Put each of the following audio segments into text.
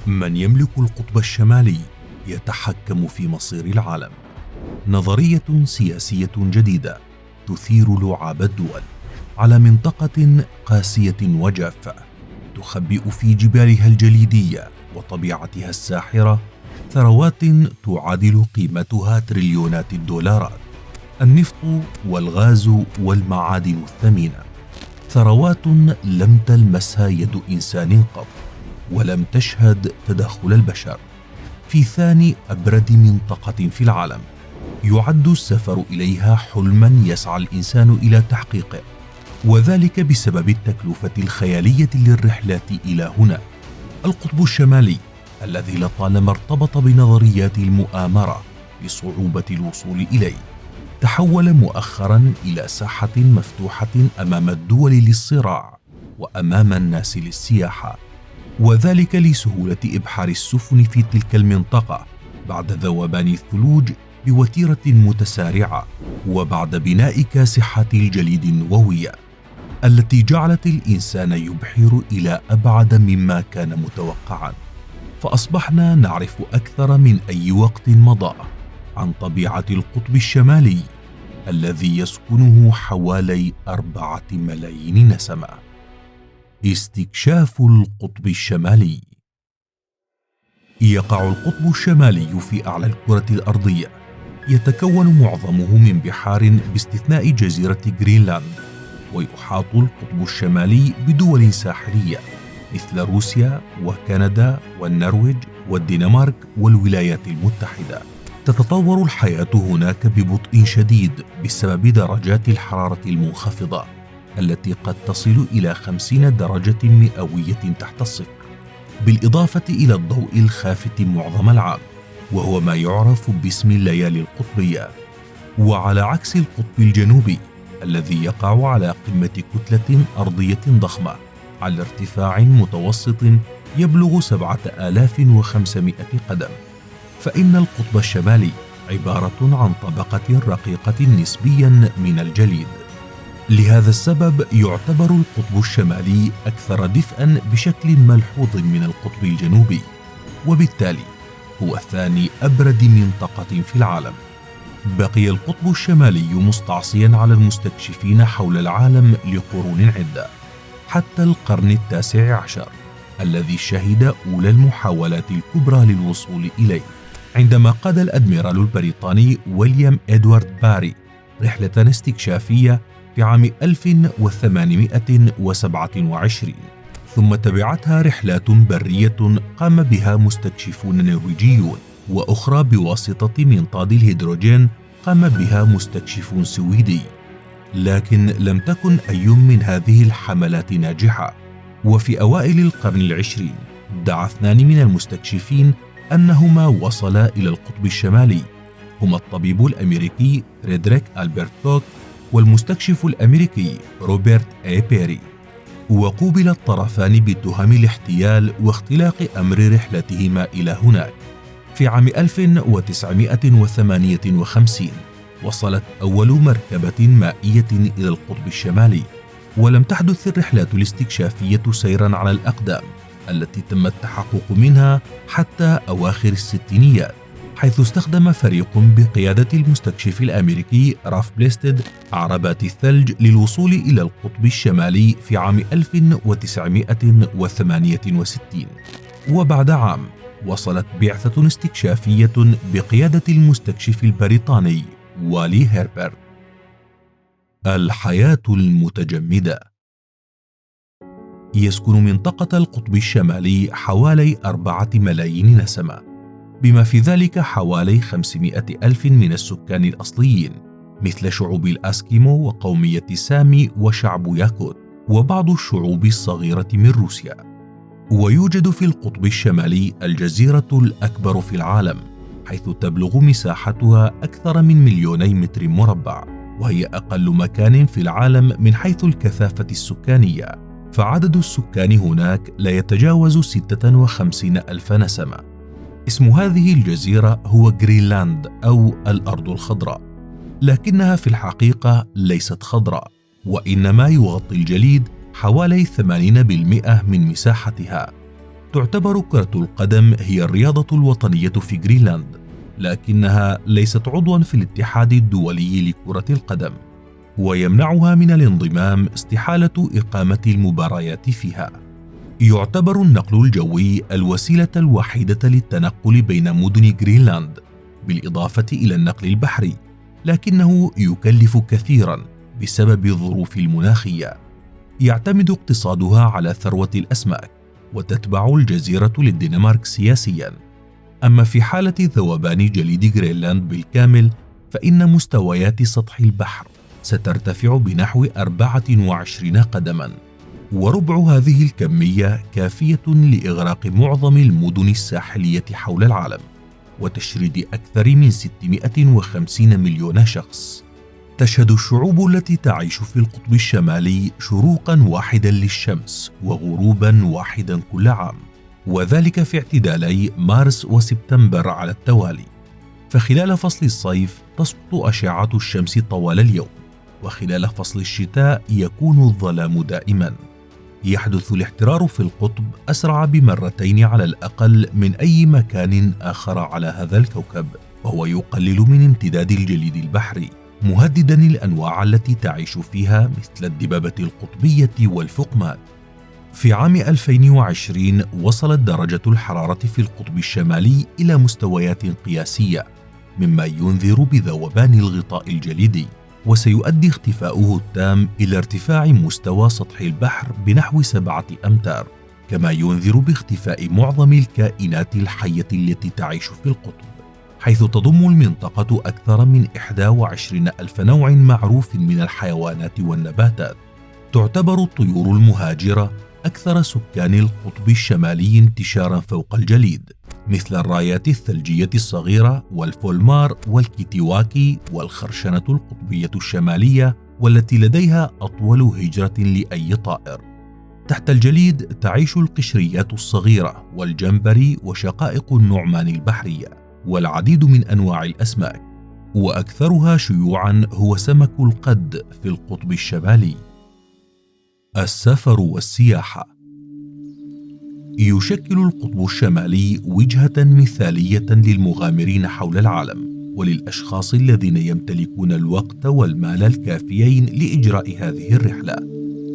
من يملك القطب الشمالي يتحكم في مصير العالم. نظرية سياسية جديدة تثير لعاب الدول على منطقة قاسية وجافة تخبئ في جبالها الجليدية وطبيعتها الساحرة ثروات تعادل قيمتها تريليونات الدولارات. النفط والغاز والمعادن الثمينة، ثروات لم تلمسها يد إنسان قط ولم تشهد تدخل البشر. في ثاني أبرد منطقة في العالم يعد السفر إليها حلما يسعى الإنسان إلى تحقيقه، وذلك بسبب التكلفة الخيالية للرحلات إلى هنا. القطب الشمالي الذي لطالما ارتبط بنظريات المؤامرة بصعوبة الوصول إليه تحول مؤخرا إلى ساحة مفتوحة أمام الدول للصراع وأمام الناس للسياحة، وذلك لسهولة إبحار السفن في تلك المنطقة بعد ذوبان الثلوج بوتيرة متسارعة، وبعد بناء كاسحات الجليد النووية التي جعلت الإنسان يبحر إلى أبعد مما كان متوقعا. فأصبحنا نعرف أكثر من أي وقت مضى عن طبيعة القطب الشمالي الذي يسكنه حوالي 4 ملايين نسمة. استكشاف القطب الشمالي. يقع القطب الشمالي في أعلى الكرة الأرضية، يتكون معظمه من بحار باستثناء جزيرة غرينلاند، ويحاط القطب الشمالي بدول ساحلية مثل روسيا وكندا والنرويج والدنمارك والولايات المتحدة. تتطور الحياة هناك ببطء شديد بسبب درجات الحرارة المنخفضة التي قد تصل إلى 50 درجة مئوية تحت الصفر، بالإضافة إلى الضوء الخافت معظم العام، وهو ما يعرف باسم الليالي القطبية. وعلى عكس القطب الجنوبي الذي يقع على قمة كتلة أرضية ضخمة على ارتفاع متوسط يبلغ 7500 قدم، فإن القطب الشمالي عبارة عن طبقة رقيقة نسبيا من الجليد. لهذا السبب يعتبر القطب الشمالي أكثر دفئا بشكل ملحوظ من القطب الجنوبي، وبالتالي هو ثاني أبرد منطقة في العالم. بقي القطب الشمالي مستعصيا على المستكشفين حول العالم لقرون عدة حتى القرن التاسع عشر الذي شهد أولى المحاولات الكبرى للوصول إليه، عندما قاد الأدميرال البريطاني ويليام إدوارد باري رحلة استكشافية في عام 1827، ثم تبعتها رحلات برية قام بها مستكشفون نرويجيون، وأخرى بواسطة منطاد الهيدروجين قام بها مستكشف سويدي. لكن لم تكن أي من هذه الحملات ناجحة، وفي أوائل القرن العشرين ادعى 2 من المستكشفين أنهما وصلا إلى القطب الشمالي، هما الطبيب الأمريكي فريدريك ألبرت كوك والمستكشف الأمريكي روبرت إي بيري، وقوبل الطرفان بتهم الاحتيال واختلاق أمر رحلتهما إلى هناك. في عام 1958 وصلت أول مركبة مائية إلى القطب الشمالي، ولم تحدث الرحلات الاستكشافية سيرا على الأقدام التي تم التحقق منها حتى أواخر الستينيات، حيث استخدم فريق بقيادة المستكشف الأمريكي راف بليستد عربات الثلج للوصول إلى القطب الشمالي في عام 1968. وبعد عام وصلت بعثة استكشافية بقيادة المستكشف البريطاني والي هيربرت. الحياة المتجمدة. يسكن منطقة القطب الشمالي حوالي 4 ملايين نسمة، بما في ذلك حوالي 500 ألف من السكان الأصليين مثل شعوب الأسكيمو وقومية سامي وشعب ياكوت وبعض الشعوب الصغيرة من روسيا. ويوجد في القطب الشمالي الجزيرة الأكبر في العالم، حيث تبلغ مساحتها أكثر من 2,000,000 متر مربع، وهي أقل مكان في العالم من حيث الكثافة السكانية، فعدد السكان هناك لا يتجاوز 56 ألف نسمة. اسم هذه الجزيرة هو غرينلاند أو الأرض الخضراء، لكنها في الحقيقة ليست خضراء، وإنما يغطي الجليد حوالي 80% من مساحتها. تعتبر كرة القدم هي الرياضة الوطنية في غرينلاند، لكنها ليست عضوا في الاتحاد الدولي لكرة القدم، ويمنعها من الانضمام استحالة إقامة المباريات فيها. يعتبر النقل الجوي الوسيلة الوحيدة للتنقل بين مدن غرينلاند، بالإضافة إلى النقل البحري، لكنه يكلف كثيرا بسبب الظروف المناخية. يعتمد اقتصادها على ثروة الأسماك، وتتبع الجزيرة للدنمارك سياسيا. أما في حالة ذوبان جليد غرينلاند بالكامل، فإن مستويات سطح البحر سترتفع بنحو 24 قدما، وربع هذه الكمية كافية لإغراق معظم المدن الساحلية حول العالم وتشريد أكثر من 650 مليون شخص. تشهد الشعوب التي تعيش في القطب الشمالي شروقا واحدا للشمس وغروبا واحدا كل عام، وذلك في اعتدالي مارس وسبتمبر على التوالي. فخلال فصل الصيف تسقط أشعة الشمس طوال اليوم، وخلال فصل الشتاء يكون الظلام دائما. يحدث الاحترار في القطب أسرع بمرتين على الأقل من أي مكان آخر على هذا الكوكب، وهو يقلل من امتداد الجليد البحري، مهددا الأنواع التي تعيش فيها مثل الدببة القطبية والفقمات. في عام 2020 وصلت درجة الحرارة في القطب الشمالي إلى مستويات قياسية، مما ينذر بذوبان الغطاء الجليدي، وسيؤدي اختفاؤه التام إلى ارتفاع مستوى سطح البحر بنحو 7 أمتار، كما ينذر باختفاء معظم الكائنات الحية التي تعيش في القطب، حيث تضم المنطقة أكثر من 21 ألف نوع معروف من الحيوانات والنباتات. تعتبر الطيور المهاجرة أكثر سكان القطب الشمالي انتشارا فوق الجليد، مثل الرايات الثلجية الصغيرة والفولمار والكيتيواكي والخرشنة القطبية الشمالية، والتي لديها أطول هجرة لأي طائر. تحت الجليد تعيش القشريات الصغيرة والجمبري وشقائق النعمان البحرية والعديد من أنواع الأسماك، وأكثرها شيوعا هو سمك القد في القطب الشمالي. السفر والسياحة. يشكل القطب الشمالي وجهة مثالية للمغامرين حول العالم، وللأشخاص الذين يمتلكون الوقت والمال الكافيين لإجراء هذه الرحلة.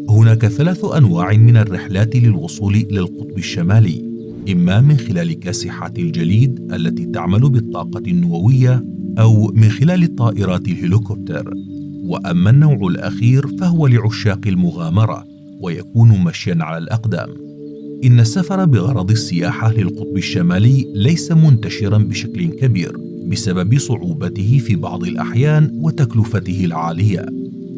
هناك 3 أنواع من الرحلات للوصول إلى القطب الشمالي، إما من خلال كاسحات الجليد التي تعمل بالطاقة النووية، أو من خلال طائرات الهليكوبتر. وأما النوع الأخير فهو لعشاق المغامرة، ويكون مشيا على الأقدام. إن السفر بغرض السياحة للقطب الشمالي ليس منتشرا بشكل كبير بسبب صعوبته في بعض الأحيان وتكلفته العالية،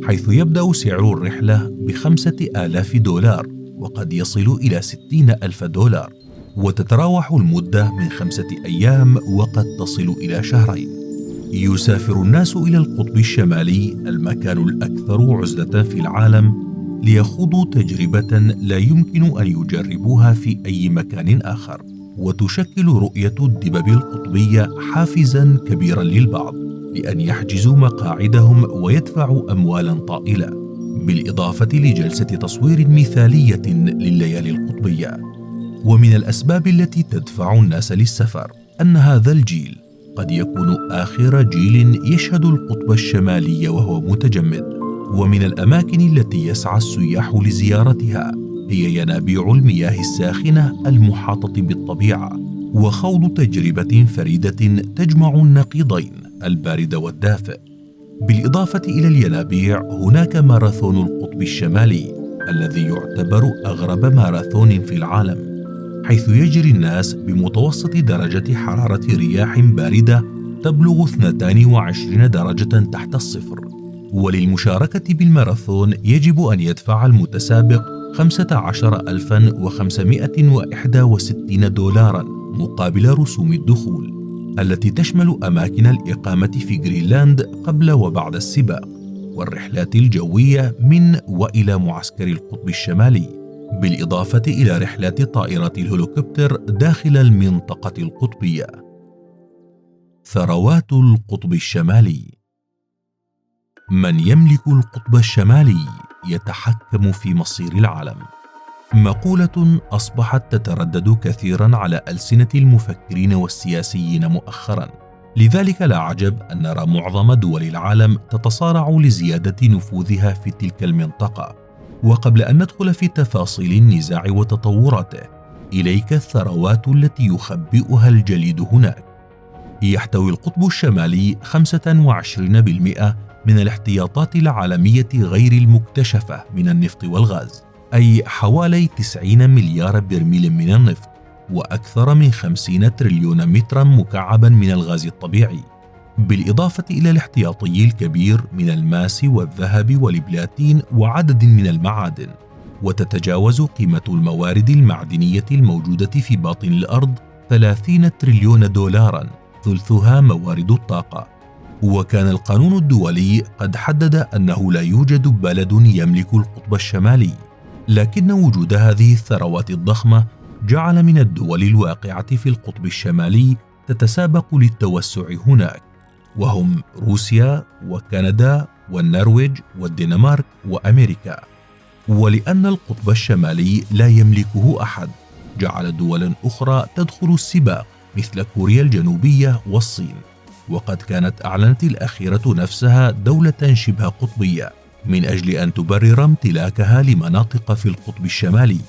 حيث يبدأ سعر الرحلة ب$5,000 وقد يصل إلى $60,000، وتتراوح المدة من 5 أيام وقد تصل إلى 2 شهر. يسافر الناس إلى القطب الشمالي، المكان الأكثر عزلة في العالم، ليخوضوا تجربة لا يمكن أن يجربوها في أي مكان آخر. وتشكل رؤية الدببة القطبية حافزا كبيرا للبعض لأن يحجزوا مقاعدهم ويدفعوا أموالا طائلة، بالإضافة لجلسة تصوير مثالية لليالي القطبية. ومن الأسباب التي تدفع الناس للسفر أن هذا الجيل قد يكون آخر جيل يشهد القطب الشمالي وهو متجمد. ومن الأماكن التي يسعى السياح لزيارتها هي ينابيع المياه الساخنة المحاطة بالطبيعة، وخوض تجربة فريدة تجمع النقيضين البارد والدافئ. بالإضافة إلى الينابيع، هناك ماراثون القطب الشمالي الذي يعتبر أغرب ماراثون في العالم، حيث يجري الناس بمتوسط درجة حرارة رياح باردة تبلغ 22 درجة تحت الصفر. وللمشاركة بالماراثون يجب أن يدفع المتسابق $15,561 مقابل رسوم الدخول، التي تشمل أماكن الإقامة في غرينلاند قبل وبعد السباق، والرحلات الجوية من وإلى معسكر القطب الشمالي، بالإضافة إلى رحلات طائرات الهليكوبتر داخل المنطقة القطبية. ثروات القطب الشمالي. من يملك القطب الشمالي يتحكم في مصير العالم. مقولة أصبحت تتردد كثيرا على ألسنة المفكرين والسياسيين مؤخرا، لذلك لا عجب أن نرى معظم دول العالم تتصارع لزيادة نفوذها في تلك المنطقة. وقبل أن ندخل في تفاصيل النزاع وتطوراته، إليك الثروات التي يخبئها الجليد هناك. يحتوي القطب الشمالي 25% من الاحتياطات العالمية غير المكتشفة من النفط والغاز، أي حوالي 90 مليار برميل من النفط، وأكثر من 50 تريليون مترا مكعبا من الغاز الطبيعي، بالإضافة إلى الاحتياطي الكبير من الماس والذهب والبلاتين وعدد من المعادن. وتتجاوز قيمة الموارد المعدنية الموجودة في باطن الأرض 30 تريليون دولارا، ثلثها موارد الطاقة. وكان القانون الدولي قد حدد أنه لا يوجد بلد يملك القطب الشمالي، لكن وجود هذه الثروات الضخمة جعل من الدول الواقعة في القطب الشمالي تتسابق للتوسع هناك، وهم روسيا وكندا والنرويج والدنمارك وأمريكا. ولأن القطب الشمالي لا يملكه أحد، جعل دولا أخرى تدخل السباق مثل كوريا الجنوبية والصين، وقد كانت أعلنت الأخيرة نفسها دولة شبه قطبية من أجل أن تبرر امتلاكها لمناطق في القطب الشمالي،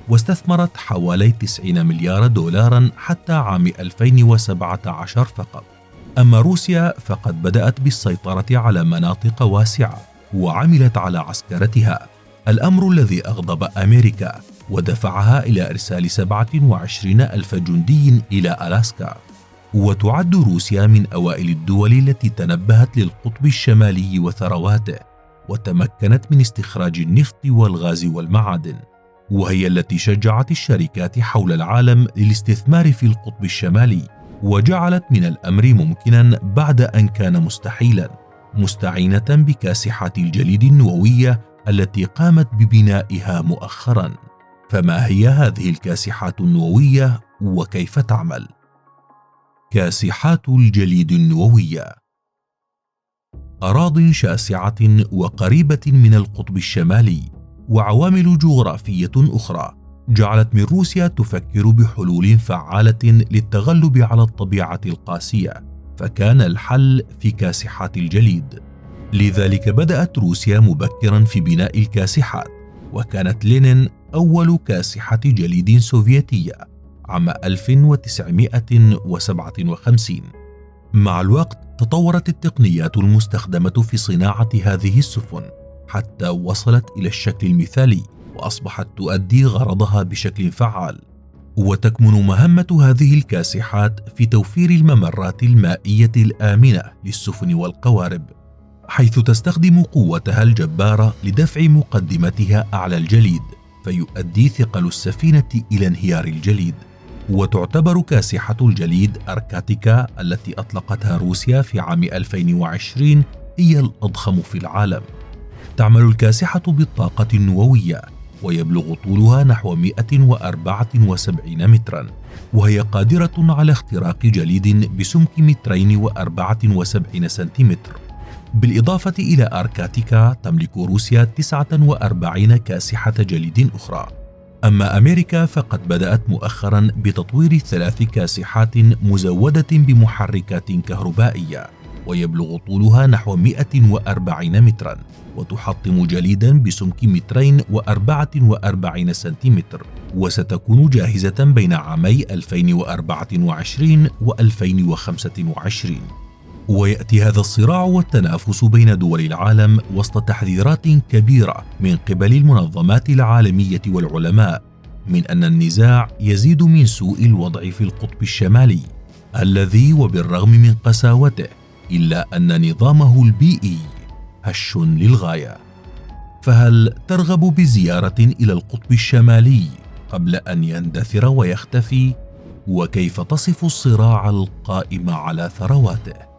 واستثمرت حوالي 90 مليار دولارا حتى عام 2017 فقط. أما روسيا فقد بدأت بالسيطرة على مناطق واسعة وعملت على عسكرتها، الأمر الذي أغضب أمريكا ودفعها إلى إرسال 27 ألف جندي إلى ألاسكا. وتعد روسيا من أوائل الدول التي تنبهت للقطب الشمالي وثرواته، وتمكنت من استخراج النفط والغاز والمعادن، وهي التي شجعت الشركات حول العالم للاستثمار في القطب الشمالي، وجعلت من الأمر ممكنا بعد أن كان مستحيلا، مستعينة بكاسحات الجليد النووية التي قامت ببنائها مؤخرا. فما هي هذه الكاسحات النووية وكيف تعمل؟ كاسحات الجليد النووية أراضٍ شاسعة وقريبة من القطب الشمالي، وعوامل جغرافية أخرى جعلت من روسيا تفكر بحلول فعالة للتغلب على الطبيعة القاسية، فكان الحل في كاسحات الجليد. لذلك بدأت روسيا مبكرا في بناء الكاسحات، وكانت لينين أول كاسحة جليد سوفيتية عام 1957. مع الوقت تطورت التقنيات المستخدمة في صناعة هذه السفن حتى وصلت إلى الشكل المثالي، وأصبحت تؤدي غرضها بشكل فعال. وتكمن مهمة هذه الكاسحات في توفير الممرات المائية الآمنة للسفن والقوارب، حيث تستخدم قوتها الجبارة لدفع مقدمتها أعلى الجليد، فيؤدي ثقل السفينة إلى انهيار الجليد. وتعتبر كاسحة الجليد أركاتيكا التي أطلقتها روسيا في عام 2020 هي الأضخم في العالم. تعمل الكاسحة بالطاقة النووية، ويبلغ طولها نحو 174 مترا، وهي قادرة على اختراق جليد بسمك 274 سنتيمتر. بالإضافة إلى أركاتيكا تملك روسيا 49 كاسحة جليد أخرى. أما أمريكا فقد بدأت مؤخرا بتطوير 3 كاسحات مزودة بمحركات كهربائية، ويبلغ طولها نحو 140 مترا، وتحطم جليدا بسمك 244 سنتيمتر، وستكون جاهزة بين عامي 2024 و2025. ويأتي هذا الصراع والتنافس بين دول العالم وسط تحذيرات كبيرة من قبل المنظمات العالمية والعلماء من أن النزاع يزيد من سوء الوضع في القطب الشمالي، الذي وبالرغم من قساوته إلا أن نظامه البيئي هش للغاية. فهل ترغب بزيارة إلى القطب الشمالي قبل أن يندثر ويختفي؟ وكيف تصف الصراع القائم على ثرواته؟